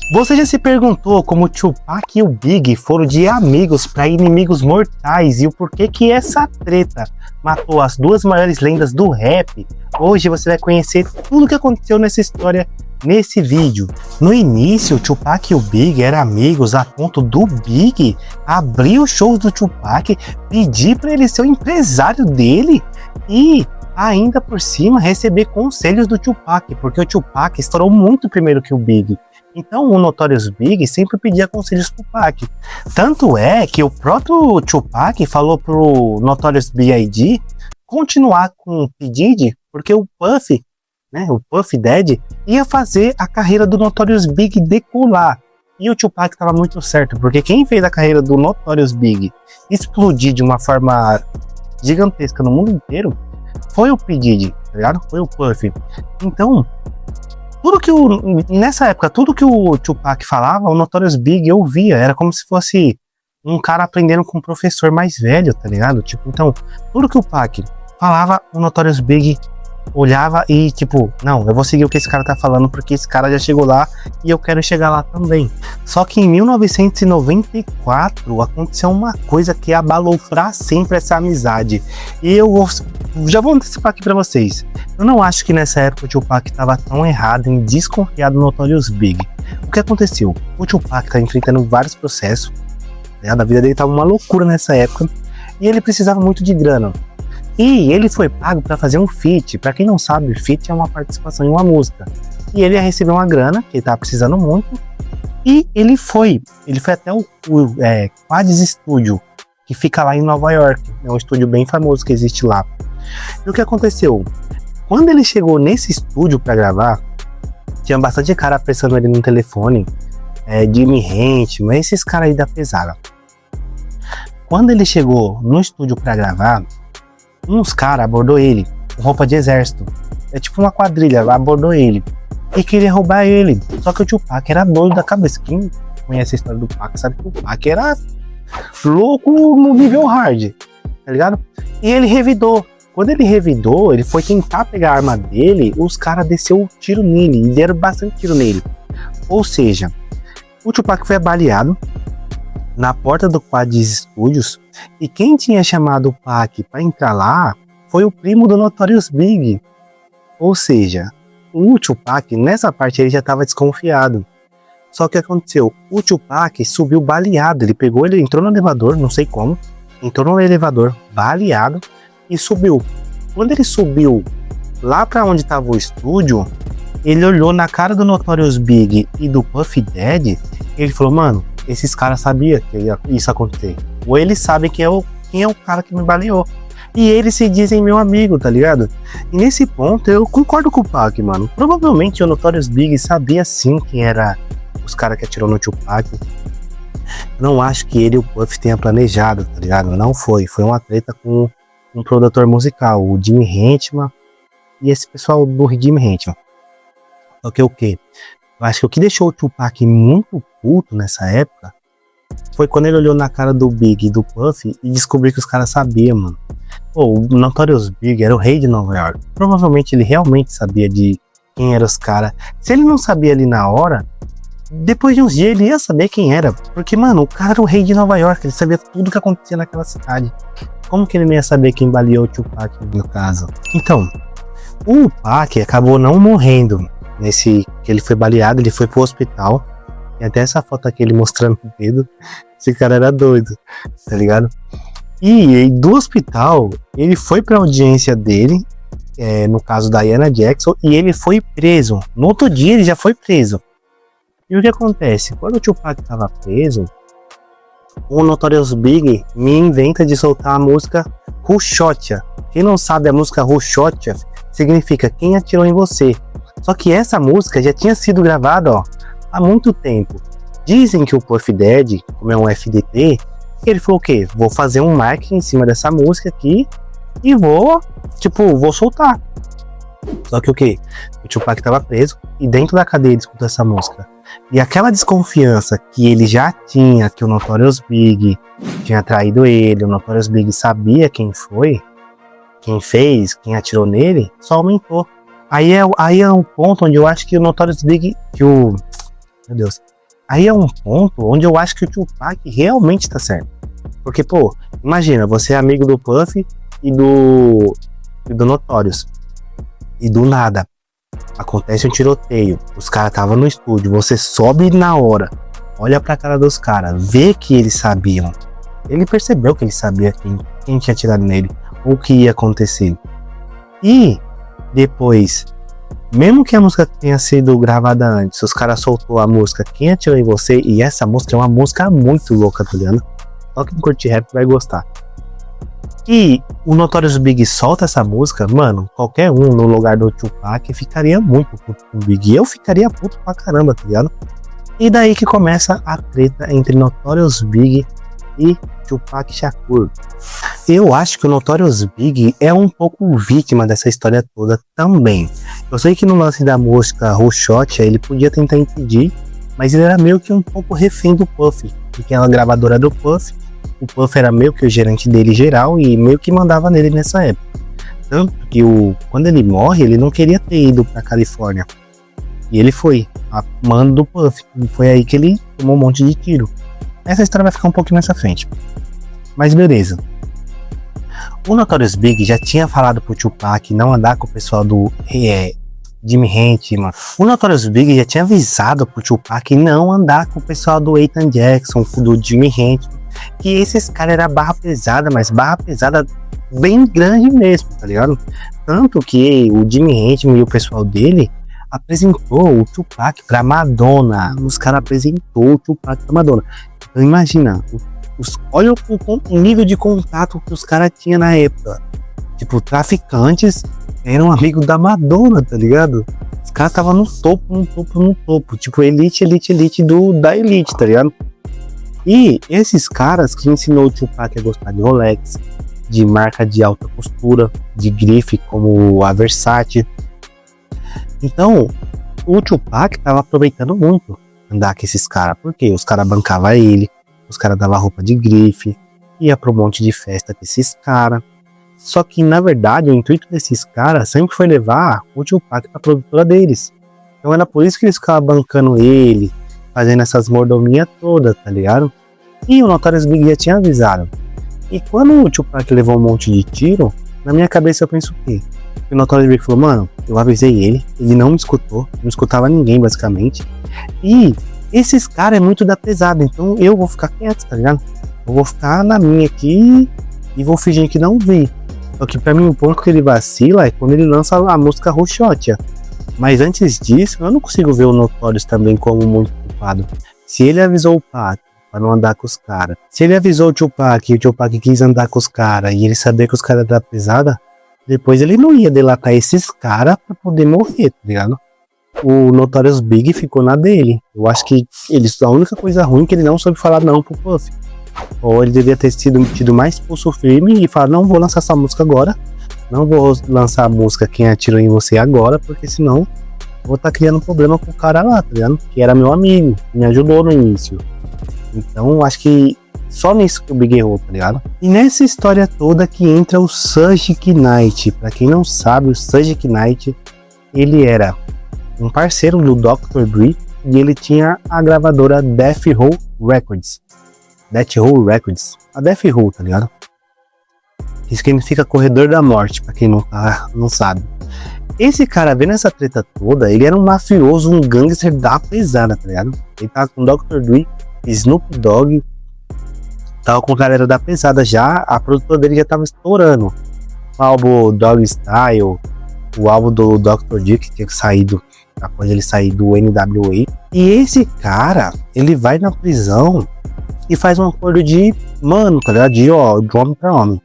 Você já se perguntou como o Tupac e o Big foram de amigos para inimigos mortais e o porquê que essa treta matou as duas maiores lendas do rap? Hoje você vai conhecer tudo o que aconteceu nessa história nesse vídeo. No início, o Tupac e o Big eram amigos a ponto do Big abrir os shows do Tupac, pedir para ele ser o empresário dele e ainda por cima receber conselhos do Tupac, porque o Tupac estourou muito primeiro que o Big. Então o Notorious Big sempre pedia conselhos pro Pac. Tanto é que o próprio Tupac falou pro Notorious B.I.G. continuar com o P. Diddy, porque o Puff, né, o Puff Daddy, ia fazer a carreira do Notorious Big decolar. E o Tupac estava muito certo, porque quem fez a carreira do Notorious Big explodir de uma forma gigantesca no mundo inteiro foi o P. Diddy, tá ligado? Foi o Puff. Então, nessa época, tudo que o Tupac falava, o Notorious Big ouvia, era como se fosse um cara aprendendo com um professor mais velho, tá ligado? Tipo, então, tudo que o Pac falava, o Notorious Big olhava e tipo, não, eu vou seguir o que esse cara tá falando porque esse cara já chegou lá e eu quero chegar lá também. Só que em 1994 aconteceu uma coisa que abalou pra sempre essa amizade. E eu já vou antecipar aqui pra vocês. Eu não acho que nessa época o Tupac tava tão errado em desconfiar do Notorious Big. O que aconteceu? O Tupac tá enfrentando vários processos, né? A vida dele tava uma loucura nessa época e ele precisava muito de grana. E ele foi pago para fazer um feat. Para quem não sabe, feat é uma participação em uma música. E ele ia receber uma grana, que ele tava precisando muito. E ele foi até o Quad's Studio, que fica lá em Nova York. É um estúdio bem famoso que existe lá. E o que aconteceu? Quando ele chegou nesse estúdio para gravar, tinha bastante cara pressando ele no telefone. Jimmy Hent, mas esses caras aí da pesada. Quando ele chegou no estúdio para gravar, uns caras abordou ele com roupa de exército. É tipo uma quadrilha, abordou ele e queria roubar ele. Só que o Tupac era doido da cabeça. Quem conhece a história do Tupac sabe que o Tupac era louco no nível hard, tá ligado? E ele revidou. Quando ele revidou, ele foi tentar pegar a arma dele, os caras desceu o tiro nele e deram bastante tiro nele. Ou seja, o Tupac foi baleado na porta do Quad's Studios, e quem tinha chamado o Pac para entrar lá foi o primo do Notorious Big. Ou seja, o Tupac, nessa parte ele já estava desconfiado. Só que aconteceu, o Tupac subiu baleado, ele entrou no elevador, não sei como, entrou no elevador baleado e subiu. Quando ele subiu lá para onde estava o estúdio, ele olhou na cara do Notorious Big e do Puff Daddy, e ele falou, mano, esses caras sabiam que ia isso acontecer. Ou eles sabem quem é o cara que me baleou. E eles se dizem meu amigo, tá ligado? E nesse ponto eu concordo com o Pac, mano. Provavelmente o Notorious Big sabia sim quem era os caras que atirou no Tupac. Eu não acho que ele e o Puff tenha planejado, tá ligado? Não foi. Foi uma treta com um produtor musical, o Jimmy Hentman e esse pessoal do Jimmy Hentman. Só que o quê? Eu acho que o que deixou o Tupac muito puto nessa época foi quando ele olhou na cara do Big e do Puff e descobriu que os caras sabiam, mano. Pô, o Notorious Big era o rei de Nova York. Provavelmente ele realmente sabia de quem eram os caras. Se ele não sabia ali na hora, depois de uns dias ele ia saber quem era. Porque, mano, o cara era o rei de Nova York. Ele sabia tudo que acontecia naquela cidade. Como que ele não ia saber quem baleou o Tupac no caso? Então, o Pac acabou não morrendo. Nesse que ele foi baleado, ele foi pro hospital. Tem até essa foto aqui ele mostrando o dedo. Esse cara era doido, tá ligado? E do hospital, ele foi pra audiência dele, no caso da Diana Jackson, e ele foi preso. No outro dia ele já foi preso. E o que acontece? Quando o Tupac tava preso, o Notorious Big me inventa de soltar a música Rushotcha. Quem não sabe, a música Rushotcha significa quem atirou em você. Só que essa música já tinha sido gravada, ó, há muito tempo. Dizem que o Puff Daddy, como é um FDP, ele falou o quê? Vou fazer um marketing em cima dessa música aqui e vou soltar. Só que o quê? O Tupac tava preso e dentro da cadeia ele escutou essa música. E aquela desconfiança que ele já tinha, que o Notorious Big tinha traído ele, o Notorious Big sabia quem foi, quem fez, quem atirou nele, só aumentou. Aí é um ponto onde eu acho que o Notorious Big, meu Deus, aí é um ponto onde eu acho que o Tupac realmente tá certo. Porque, pô, imagina, você é amigo do Puff e do Notorious. E do nada, acontece um tiroteio, os caras estavam no estúdio, você sobe na hora, olha pra cara dos caras, vê que eles sabiam. Ele percebeu que ele sabia quem tinha atirado nele, ou o que ia acontecer. E depois, mesmo que a música tenha sido gravada antes, os caras soltou a música Quem Atirou em Você, e essa música é uma música muito louca, tá ligado? Só quem curte rap vai gostar. E o Notorious Big solta essa música, mano, qualquer um no lugar do Tupac ficaria muito puto com o Big. Eu ficaria puto pra caramba, tá ligado? E daí que começa a treta entre Notorious Big e Tupac Shakur. Eu acho que o Notorious Big é um pouco vítima dessa história toda também. Eu sei que no lance da música Who Shot ele podia tentar impedir, mas ele era meio que um pouco refém do Puff, porque ela gravadora do Puff. O Puff era meio que o gerente dele geral e meio que mandava nele nessa época. Tanto que quando ele morre, ele não queria ter ido pra Califórnia. E ele foi, a mando do Puff. E foi aí que ele tomou um monte de tiro. Essa história vai ficar um pouquinho mais à frente. Mas beleza. O Notorious Big já tinha falado pro Tupac não andar com o pessoal do Jimmy Hant, mano. O Notorious Big já tinha avisado pro Tupac não andar com o pessoal do Ethan Jackson, do Jimmy Hant. Que esses caras eram barra pesada, mas barra pesada bem grande mesmo, tá ligado? Tanto que o Jimmy Hant e o pessoal dele apresentou o Tupac pra Madonna. Os caras apresentou o Tupac pra Madonna. Então imagina, olha o nível de contato que os caras tinham na época. Tipo, traficantes eram amigos da Madonna, tá ligado? Os caras estavam no topo. Tipo, elite da elite, tá ligado? E esses caras que ensinou o Tupac a gostar de Rolex, de marca de alta costura, de grife como a Versace. Então, o Tupac tava aproveitando muito andar com esses caras, porque os caras bancavam ele, os caras davam roupa de grife, ia pro monte de festa com esses caras. Só que, na verdade, o intuito desses caras sempre foi levar o Tupac pra produtora deles. Então era por isso que eles ficavam bancando ele, fazendo essas mordomias todas, tá ligado? E o Notorious Big já tinha avisado. E quando o Tupac levou um monte de tiro, na minha cabeça eu penso o quê? O Notorious Big falou, mano, eu avisei ele não me escutou, não escutava ninguém basicamente. E esses caras é muito da pesada, então eu vou ficar quieto, tá ligado? Eu vou ficar na minha aqui e vou fingir que não vi. Só que pra mim o ponto que ele vacila é quando ele lança a música Roshot. Mas antes disso, eu não consigo ver o Notorious também como muito culpado. Se ele avisou o Pac pra não andar com os caras, se ele avisou o Tupac e o Tupac quis andar com os caras e ele sabia que os caras eram pesada, depois ele não ia delatar esses caras pra poder morrer, tá ligado? O Notorious Big ficou na dele. Eu acho que a única coisa ruim é que ele não soube falar não pro Puff. Ou ele devia ter tido mais pulso firme e falar, não vou lançar essa música agora. Não vou lançar a música Quem Atirou em Você agora, porque senão vou estar criando um problema com o cara lá, tá ligado? Que era meu amigo, me ajudou no início. Então acho que só nisso que o Big errou, tá ligado? E nessa história toda que entra o Suge Knight. Pra quem não sabe, o Suge Knight, ele era um parceiro do Dr. Dre e ele tinha a gravadora Death Row Records. A Death Row, tá ligado? Isso significa Corredor da Morte, pra quem não sabe. Esse cara, vendo essa treta toda, ele era um mafioso, um gangster da pesada, tá ligado? Ele tava com Dr. Dre, Snoop Dogg, tava com a galera da pesada já, a produtora dele já tava estourando. O álbum Dog Style, o álbum do Dr. Dre, que tinha saído após ele sair do NWA. E esse cara, ele vai na prisão e faz um acordo de, mano, tá ligado? De homem pra homem.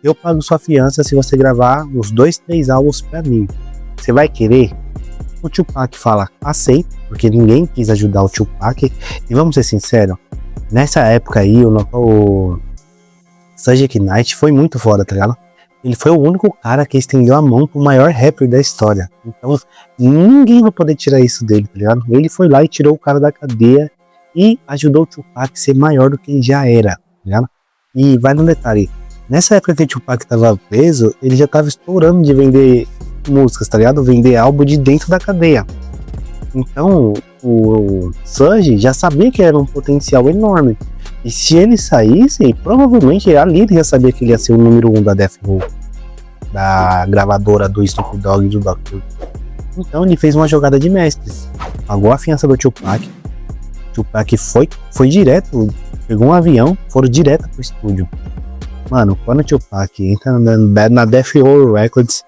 Eu pago sua fiança se você gravar uns 2, 3 álbuns pra mim. Você vai querer? O Tupac fala, aceito, porque ninguém quis ajudar o Tupac. E vamos ser sinceros, nessa época aí, o Suge Knight foi muito foda, tá ligado? Ele foi o único cara que estendeu a mão pro maior rapper da história. Então, ninguém vai poder tirar isso dele, tá ligado? Ele foi lá e tirou o cara da cadeia e ajudou o Tupac a ser maior do que ele já era, tá ligado? E vai no detalhe, nessa época que o Tupac tava preso, ele já tava estourando de vender músicas, tá ligado? Vender álbum de dentro da cadeia. Então, o Sanji já sabia que era um potencial enorme. E se ele saísse, provavelmente ali ele já sabia que ele ia ser o número 1 da Death Row, da gravadora do Snoop Dogg e do Dr. Então ele fez uma jogada de mestres. Pagou a fiança do Tupac. Tupac foi direto, pegou um avião, foram direto pro estúdio. Mano, quando o Tupac entra na Death Row Records,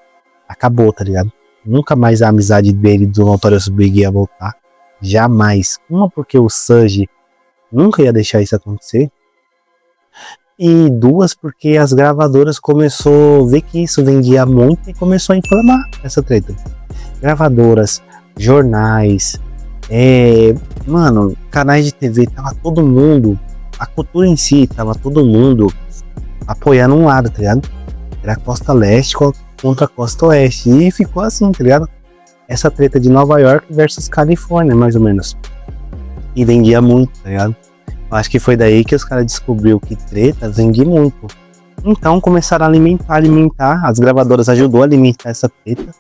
acabou, tá ligado? Nunca mais a amizade dele do Notorious Big ia voltar. Jamais. Uma, porque o Sanji nunca ia deixar isso acontecer. E duas, porque as gravadoras começou a ver que isso vendia muito e começou a inflamar essa treta. Gravadoras, jornais, canais de TV, tava todo mundo, a cultura em si, tava todo mundo apoiando um lado, tá ligado? Era a Costa Leste contra a Costa Oeste. E ficou assim, tá ligado? Essa treta de Nova York versus Califórnia, mais ou menos. E vendia muito, tá ligado? Eu acho que foi daí que os caras descobriram que treta vendia muito. Então começaram a alimentar. As gravadoras ajudou a alimentar essa treta.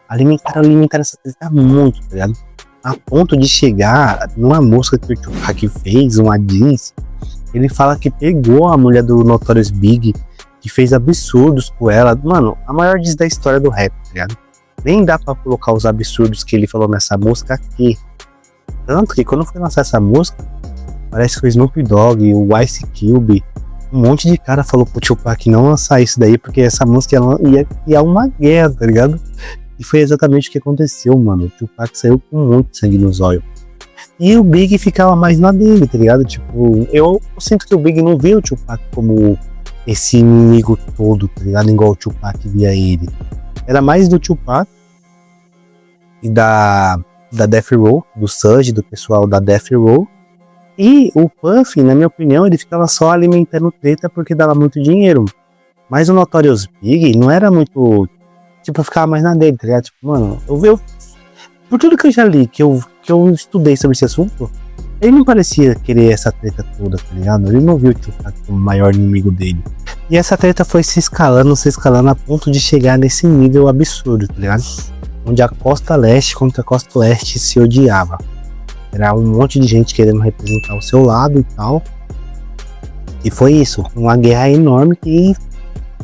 Alimentaram essa treta muito, tá ligado? A ponto de chegar numa música que o Tupac fez, uma diss. Ele fala que pegou a mulher do Notorious Big, que fez absurdos com ela. Mano, a maior diss da história do rap, tá ligado? Nem dá pra colocar os absurdos que ele falou nessa música aqui. Tanto que quando foi lançar essa música, parece que o Snoop Dogg, o Ice Cube, um monte de cara falou pro Tupac não lançar isso daí, porque essa música ia uma guerra, tá ligado? E foi exatamente o que aconteceu, mano. O Tupac saiu com muito sangue nos olhos. E o Big ficava mais na dele, tá ligado? Tipo, eu sinto que o Big não vê o Tupac como esse inimigo todo, tá ligado? Igual o Tupac via ele. Era mais do Tupac e da Death Row, do Sanji, do pessoal da Death Row. E o Puff, na minha opinião, ele ficava só alimentando treta porque dava muito dinheiro. Mas o Notorious Big não era muito... Tipo, eu ficava mais na dele, tá ligado? Tipo, mano, por tudo que eu já li, que eu estudei sobre esse assunto, ele não parecia querer essa treta toda, tá ligado? Ele não viu o Tupac como o maior inimigo dele. E essa treta foi se escalando a ponto de chegar nesse nível absurdo, tá ligado? Onde a Costa Leste contra a Costa Oeste se odiava. Era um monte de gente querendo representar o seu lado e tal. E foi isso, uma guerra enorme que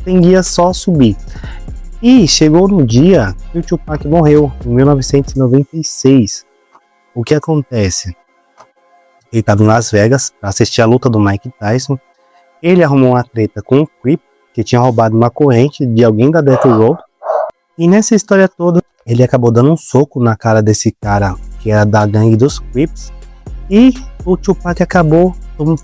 tendia só a subir. E chegou no dia que o Tupac morreu, em 1996. O que acontece? Ele estava em Las Vegas para assistir a luta do Mike Tyson. Ele arrumou uma treta com o Crip, que tinha roubado uma corrente de alguém da Death Row. E nessa história toda, ele acabou dando um soco na cara desse cara, que era da gangue dos Crips. E o Tupac acabou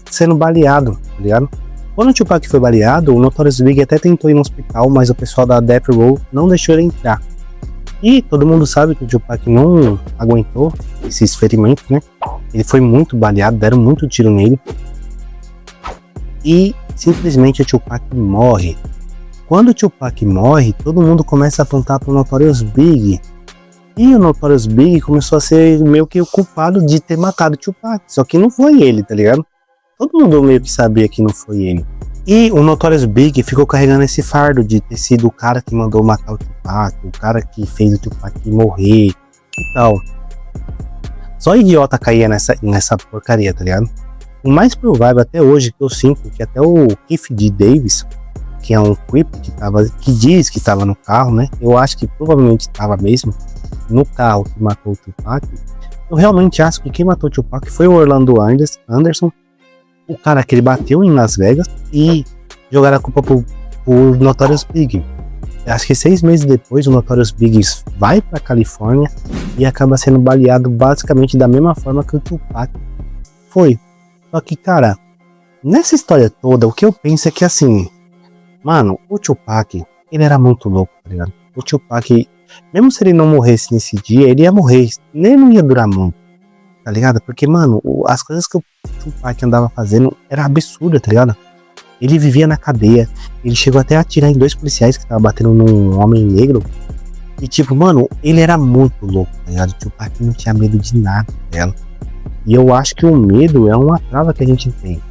sendo baleado, tá ligado? Quando o Tupac foi baleado, o Notorious Big até tentou ir no hospital, mas o pessoal da Death Row não deixou ele entrar. E todo mundo sabe que o Tupac não aguentou esses ferimentos, né? Ele foi muito baleado, deram muito tiro nele. E simplesmente o Tupac morre. Quando o Tupac morre, todo mundo começa a apontar pro Notorious Big. E o Notorious Big começou a ser meio que o culpado de ter matado o Tupac. Só que não foi ele, tá ligado? Todo mundo meio que sabia que não foi ele. E o Notorious Big ficou carregando esse fardo de ter sido o cara que mandou matar o Tupac, o cara que fez o Tupac morrer e tal. Só idiota caía nessa porcaria, tá ligado? O mais provável até hoje, que eu sinto, que até o Keith D. Davis, que é um Crip que diz que estava no carro, né? Eu acho que provavelmente estava mesmo no carro que matou o Tupac. Eu realmente acho que quem matou o Tupac foi o Orlando Anderson, o cara que ele bateu em Las Vegas, e jogaram a culpa por Notorious Big. Acho que 6 meses depois o Notorious Big vai pra Califórnia e acaba sendo baleado basicamente da mesma forma que o Tupac foi. Só que, cara, nessa história toda, o que eu penso é que, assim, mano, o Tupac, ele era muito louco, tá ligado? O Tupac, mesmo se ele não morresse nesse dia, ele ia morrer, nem não ia durar muito, tá ligado? Porque, mano, as coisas que o Tupac andava fazendo era absurda, tá ligado? Ele vivia na cadeia, ele chegou até a atirar em 2 policiais que estavam batendo num homem negro. E tipo, mano, ele era muito louco, tá ligado? O Tupac não tinha medo de nada dela. E eu acho que o medo é uma trava que a gente tem.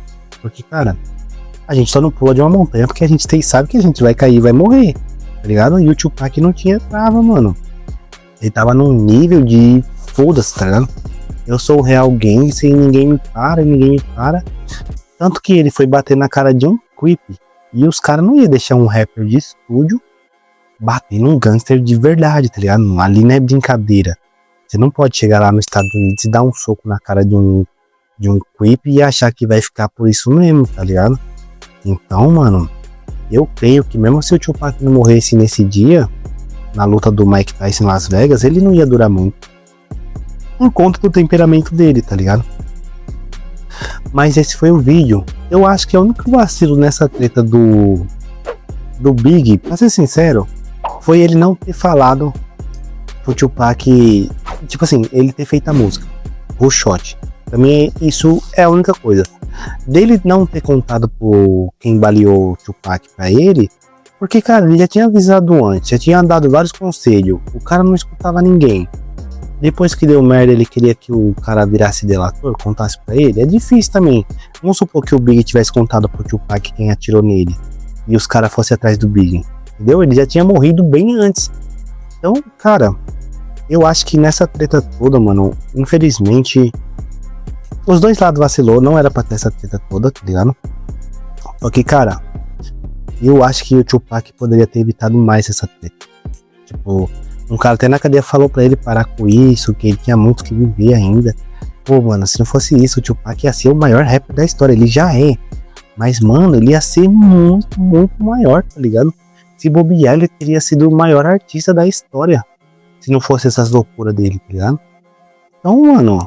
Porque, cara, a gente só não pula de uma montanha porque a gente sabe que a gente vai cair e vai morrer, tá ligado? E o Tupac não tinha trava, mano. Ele tava num nível de foda-se, tá ligado? Eu sou o real gangster e ninguém me para, ninguém me para. Tanto que ele foi bater na cara de um creep. E os caras não iam deixar um rapper de estúdio bater num gangster de verdade, tá ligado? Ali não é brincadeira. Você não pode chegar lá nos Estados Unidos e dar um soco na cara de um creep e achar que vai ficar por isso mesmo, tá ligado? Então, mano, eu creio que mesmo se o Tupac não morresse nesse dia, na luta do Mike Tyson em Las Vegas, ele não ia durar muito. Por conta do temperamento dele, tá ligado? Mas esse foi o vídeo. Eu acho que é o único vacilo nessa treta do Big, pra ser sincero, foi ele não ter falado pro Tupac, tipo assim, ele ter feito a música, o shot. Também isso é a única coisa. Dele não ter contado por quem baleou o Tupac pra ele, porque, cara, ele já tinha avisado antes, já tinha dado vários conselhos, o cara não escutava ninguém. Depois que deu merda, ele queria que o cara virasse delator, contasse pra ele. É difícil também. Vamos supor que o Big tivesse contado pro Tupac quem atirou nele e os caras fossem atrás do Big, entendeu? Ele já tinha morrido bem antes. Então, cara, eu acho que nessa treta toda, mano, infelizmente, os dois lados vacilou. Não era pra ter essa treta toda, tá ligado? Só que, cara, eu acho que o Tupac poderia ter evitado mais essa treta. Tipo, um cara até na cadeia falou pra ele parar com isso, que ele tinha muito que viver ainda. Pô, mano, se não fosse isso, o Tupac ia ser o maior rapper da história. Ele já é. Mas, mano, ele ia ser muito, muito maior, tá ligado? Se bobear, ele teria sido o maior artista da história. Se não fosse essas loucuras dele, tá ligado? Então, mano,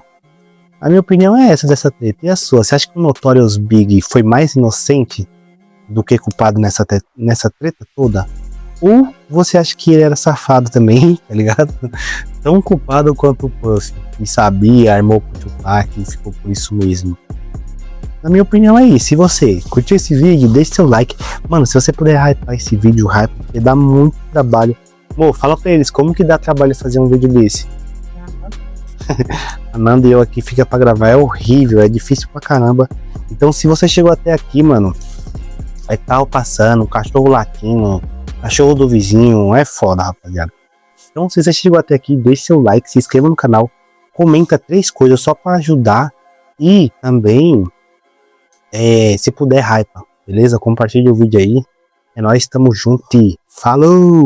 a minha opinião é essa dessa treta. E a sua? Você acha que o Notorious Big foi mais inocente do que culpado nessa treta toda? Ou você acha que ele era safado também, tá ligado? Tão culpado quanto o Puff. E sabia, armou com o Tupac e ficou por isso mesmo. Na minha opinião é isso. Se você curtiu esse vídeo, deixe seu like. Mano, se você puder hypar esse vídeo, hype, porque dá muito trabalho. Pô, fala pra eles, como que dá trabalho fazer um vídeo desse? A Nanda e eu aqui fica pra gravar, é horrível, é difícil pra caramba. Então se você chegou até aqui, mano, é carro passando, cachorro latindo, cachorro do vizinho, é foda, rapaziada. Então se você chegou até aqui, deixe seu like, se inscreva no canal, comenta 3 coisas só pra ajudar. E também, se puder, hypa, beleza? Compartilha o vídeo aí. É nóis, tamo junto e falou!